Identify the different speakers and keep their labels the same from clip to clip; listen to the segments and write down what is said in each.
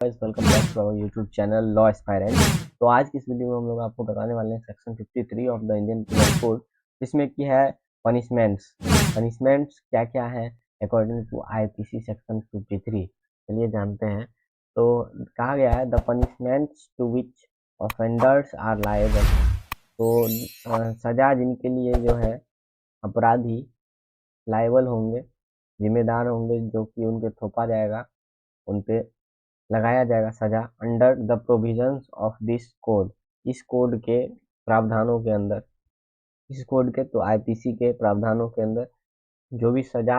Speaker 1: Welcome back to our YouTube channel law aspirant. तो आज की इस वीडियो में हम लोग आपको बताने वाले हैं section 53 of the Indian penal code, जिसमें की है पनिशमेंट्स। पनिशमेंट्स क्या क्या है अकॉर्डिंग टू आईपीसी सेक्शन 53, चलिए जानते हैं। तो कहा गया है the punishments to which offenders are liable. तो सजा जिनके लिए जो है अपराधी लायबल होंगे, जिम्मेदार होंगे, जो कि उनके थोपा जाएगा, उन पे लगाया जाएगा सजा under the provisions of this code. इस कोड के प्रावधानों के अंदर, इस कोड के तो आईपीसी के प्रावधानों के अंदर जो भी सजा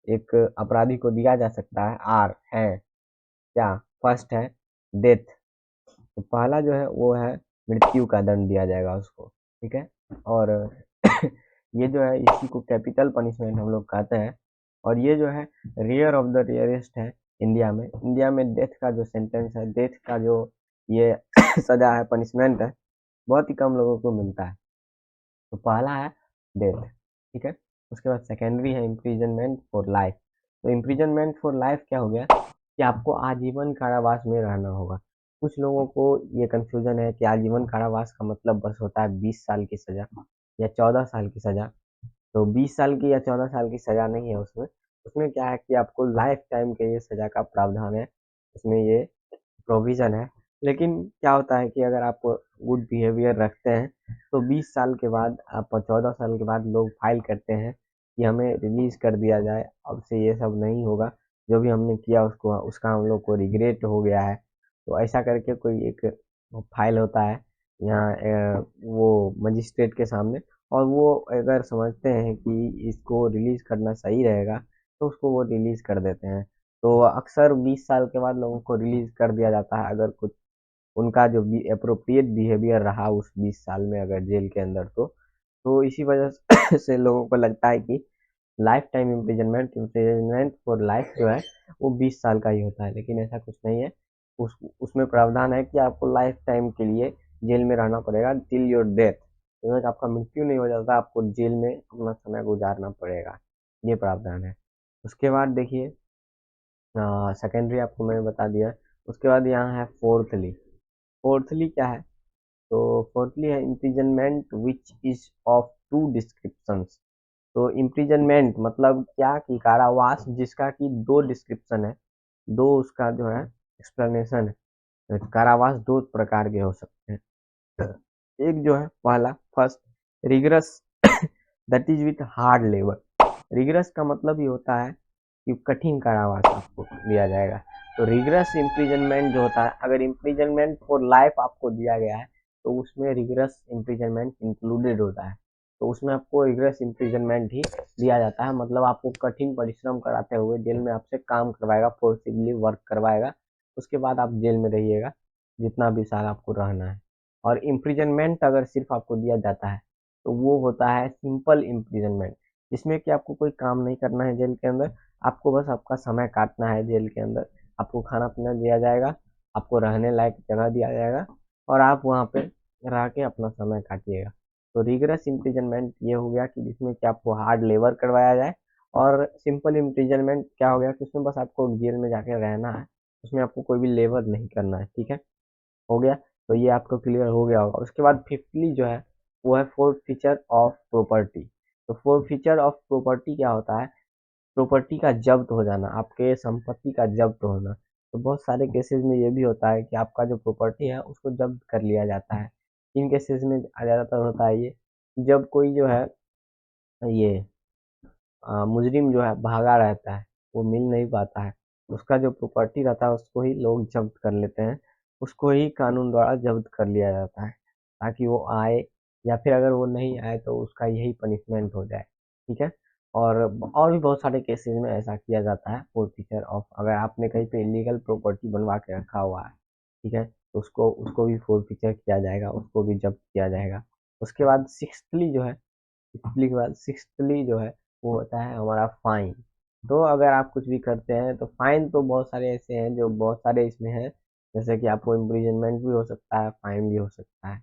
Speaker 1: एक अपराधी को दिया जा सकता है आर है क्या। फर्स्ट है डेथ। तो पहला जो है वो है मृत्यु का दंड दिया जाएगा उसको, ठीक है। और ये जो है इसी को कैपिटल पनिशमेंट हम लोग कहते हैं। और ये जो है रेयर ऑफ द रेयरेस्ट है इंडिया में डेथ का जो सेंटेंस है, डेथ का जो ये सजा है, पनिशमेंट है, बहुत ही कम लोगों को मिलता है। तो पहला है डेथ, ठीक है। उसके बाद सेकेंडरी है इम्प्रिजनमेंट फॉर लाइफ। तो इम्प्रिजनमेंट फॉर लाइफ क्या हो गया कि आपको आजीवन कारावास में रहना होगा। कुछ लोगों को ये कंफ्यूजन है कि आजीवन कारावास का मतलब बस होता है 20 साल की सजा या 14 साल की सजा। तो 20 साल की या 14 साल की सजा नहीं है उसमें। उसमें क्या है कि आपको लाइफ टाइम के ये सजा का प्रावधान है, उसमें ये प्रोविजन है। लेकिन क्या होता है कि अगर आप गुड बिहेवियर रखते हैं तो 20 साल के बाद, आप 14 साल के बाद लोग फाइल करते हैं कि हमें रिलीज कर दिया जाए, अब से ये सब नहीं होगा, जो भी हमने किया उसको उसका हम लोग को रिग्रेट हो गया है। तो ऐसा करके कोई एक फाइल होता है यहाँ वो मजिस्ट्रेट के सामने, और वो अगर समझते हैं कि इसको रिलीज करना सही रहेगा तो उसको वो रिलीज कर देते हैं। तो अक्सर 20 साल के बाद लोगों को रिलीज कर दिया जाता है अगर कुछ उनका जो भी अप्रोप्रिएट बिहेवियर रहा उस 20 साल में अगर जेल के अंदर। तो इसी वजह से लोगों को लगता है कि life time imprisonment imprisonment for life जो है वो 20 साल का ही होता है, लेकिन ऐसा कुछ नहीं है। उसमें प्रावधान है कि आपको लाइफ टाइम के लिए जेल में रहना पड़ेगा टिल योर डेथ। जब तक आपका मृत्यु नहीं हो जाता आपको जेल में अपना समय गुजारना पड़ेगा, ये प्रावधान है। उसके बाद देखिए, सेकेंडरी आपको मैंने बता दिया। उसके बाद यहाँ है फोर्थली। फोर्थली क्या है? तो फोर्थली है imprisonment which is of two descriptions. तो इम्प्रिजनमेंट मतलब क्या कि कारावास जिसका कि दो डिस्क्रिप्शन है, दो उसका जो है एक्सप्लेनेशन है। कारावास दो प्रकार के हो सकते हैं। एक जो है पहला first rigorous that is with hard labour. Rigorous का मतलब ही होता है कि कठिन कारावास आपको दिया जाएगा। तो रिगरस इम्प्रिजनमेंट जो होता है, अगर इम्प्रिजनमेंट फॉर लाइफ आपको दिया गया है तो उसमें रिगरस इम्प्रिजनमेंट इंक्लूडेड होता है। तो उसमें आपको रिगरस इम्प्रिजनमेंट ही दिया जाता है, मतलब आपको कठिन परिश्रम कराते हुए जेल में आपसे काम करवाएगा, फोर्सिबली वर्क करवाएगा। उसके बाद आप जेल में रहिएगा जितना भी साल आपको रहना है। और इम्प्रिजनमेंट अगर सिर्फ आपको दिया जाता है तो वो होता है सिंपल इम्प्रिजनमेंट, जिसमें कि आपको कोई काम नहीं करना है जेल के अंदर, आपको बस आपका समय काटना है जेल के अंदर। आपको खाना पीना दिया जाएगा, आपको रहने लायक जगह दिया जाएगा, और आप वहाँ पे रह के अपना समय काटिएगा। तो रिगरस इम्प्रिजनमेंट ये हो गया कि जिसमें कि आपको हार्ड लेबर करवाया जाए। और सिंपल इम्प्रिजनमेंट क्या हो गया कि उसमें बस आपको जेल में जाके रहना है, उसमें आपको कोई भी लेबर नहीं करना है, ठीक है। हो गया, तो ये आपको क्लियर हो गया होगा। उसके बाद फिफ्थली जो है वो है फोर्थ फीचर ऑफ प्रॉपर्टी। तो फोर्थ फीचर ऑफ प्रॉपर्टी क्या होता है? प्रॉपर्टी का जब्त हो जाना, आपके संपत्ति का जब्त होना। तो बहुत सारे केसेस में ये भी होता है कि आपका जो प्रॉपर्टी है उसको जब्त कर लिया जाता है। इन केसेस में ज़्यादातर होता है ये, जब कोई जो है ये मुजरिम जो है भागा रहता है, वो मिल नहीं पाता है, उसका जो प्रॉपर्टी रहता है उसको ही लोग जब्त कर लेते हैं, उसको ही कानून द्वारा जब्त कर लिया जाता है ताकि वो आए, या फिर अगर वो नहीं आए तो उसका यही पनिशमेंट हो जाए, ठीक है। और भी बहुत सारे केसेस में ऐसा किया जाता है। फोर्फीचर ऑफ, अगर आपने कहीं पे इलीगल प्रॉपर्टी बनवा के रखा हुआ है, ठीक है, तो उसको उसको भी फोर्फीचर किया जाएगा, उसको भी जब्त किया जाएगा। उसके बाद सिक्सथली जो है, फिफ्थली के बाद सिक्सथली जो है वो होता है हमारा फाइन। तो अगर आप कुछ भी करते हैं तो फाइन तो बहुत सारे ऐसे हैं जो बहुत सारे इसमें हैं, जैसे कि आपको इम्प्रिजनमेंट भी हो सकता है, फाइन भी हो सकता है,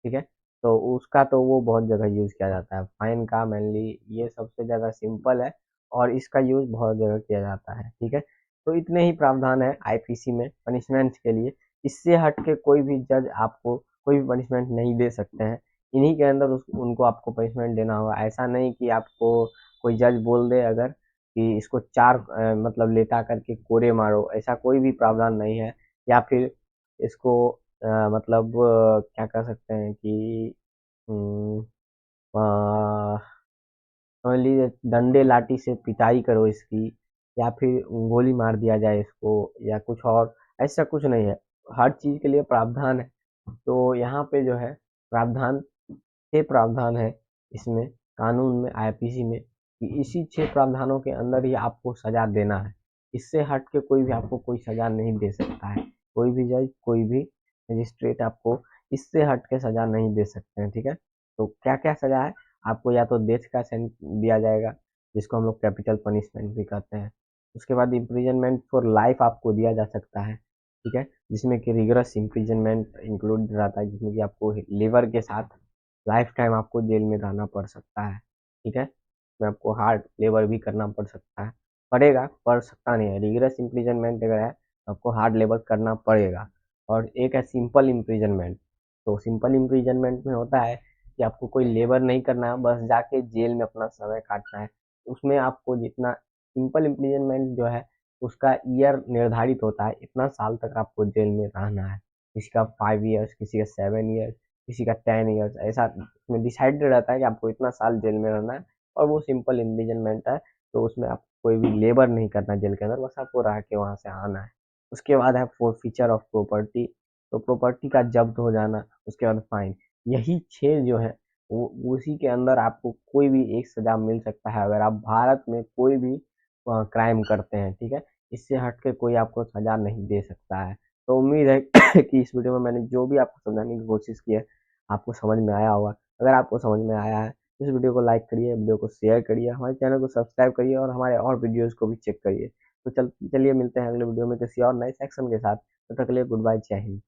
Speaker 1: ठीक है। तो उसका तो वो बहुत जगह यूज किया जाता है फाइन का, मेनली ये सबसे ज़्यादा सिंपल है और इसका यूज बहुत जगह किया जाता है, ठीक है। तो इतने ही प्रावधान है आईपीसी में पनिशमेंट्स के लिए। इससे हट के कोई भी जज आपको कोई भी पनिशमेंट नहीं दे सकते हैं। इन्हीं के अंदर उनको आपको पनिशमेंट देना होगा। ऐसा नहीं कि आपको कोई जज बोल दे अगर कि इसको 4 मतलब लेटा करके कोड़े मारो, ऐसा कोई भी प्रावधान नहीं है। या फिर इसको मतलब क्या कर सकते हैं कि समझ लीजिए डंडे लाठी से पिटाई करो इसकी, या फिर गोली मार दिया जाए इसको, या कुछ और, ऐसा कुछ नहीं है। हर चीज के लिए प्रावधान है। तो यहाँ पे जो है प्रावधान 6 प्रावधान है इसमें, कानून में, आईपीसी में, कि इसी 6 प्रावधानों के अंदर ही आपको सजा देना है। इससे हट के कोई भी आपको कोई सजा नहीं दे सकता है। कोई भी जज, कोई भी मजिस्ट्रेट आपको इससे हट के सजा नहीं दे सकते हैं। ठीक है, तो क्या क्या सजा है आपको? या तो डेथ का सेंट दिया जाएगा, जिसको हम लोग कैपिटल पनिशमेंट भी कहते हैं। उसके बाद इम्प्रिजनमेंट फॉर लाइफ आपको दिया जा सकता है। ठीक है, जिसमें कि रिगरस इम्प्रिजनमेंट इंक्लूड रहता है, जिसमें कि आपको लेबर के साथ लाइफ टाइम आपको जेल में रहना पड़ सकता है। ठीक है, इसमें आपको हार्ड लेबर भी करना पड़ सकता है, पड़ेगा, पड़ सकता नहीं है। रिगरस इम्प्रिजनमेंट अगर है तो आपको हार्ड लेबर करना पड़ेगा। और एक है सिंपल इम्प्रिजनमेंट। तो सिंपल इम्प्रिजनमेंट में होता है कि आपको कोई लेबर नहीं करना है, बस जाके जेल में अपना समय काटना है। उसमें आपको जितना सिंपल इम्प्रिजनमेंट जो है उसका ईयर निर्धारित होता है, इतना साल तक आपको जेल में रहना है। किसी का 5 ईयर्स, किसी का 7 ईयर्स, किसी का 10 ईयर्स, ऐसा उसमें डिसाइडेड रहता है कि आपको इतना साल जेल में रहना है। और वो सिंपल इम्प्रिजनमेंट है, तो उसमें आप कोई भी लेबर नहीं करना जेल के अंदर, बस आपको रह के वहां से आना है। उसके बाद है फोरफीचर ऑफ प्रॉपर्टी, तो प्रॉपर्टी का जब्त हो जाना। उसके बाद फाइन। यही 6 जो है वो उसी के अंदर आपको कोई भी एक सजा मिल सकता है अगर आप भारत में कोई भी क्राइम करते हैं। ठीक है, इससे हट के कोई आपको सजा नहीं दे सकता है। तो उम्मीद है कि इस वीडियो में मैंने जो भी आपको समझाने की कोशिश की है आपको समझ में आया होगा। अगर आपको समझ में आया है तो इस वीडियो को लाइक करिए, वीडियो को शेयर करिए, हमारे चैनल को सब्सक्राइब करिए और हमारे और वीडियोस को भी चेक करिए। तो चलिए मिलते हैं अगले वीडियो में किसी और नए सेक्शन के साथ। तब तक के लिए गुड बाय, जय हिंद।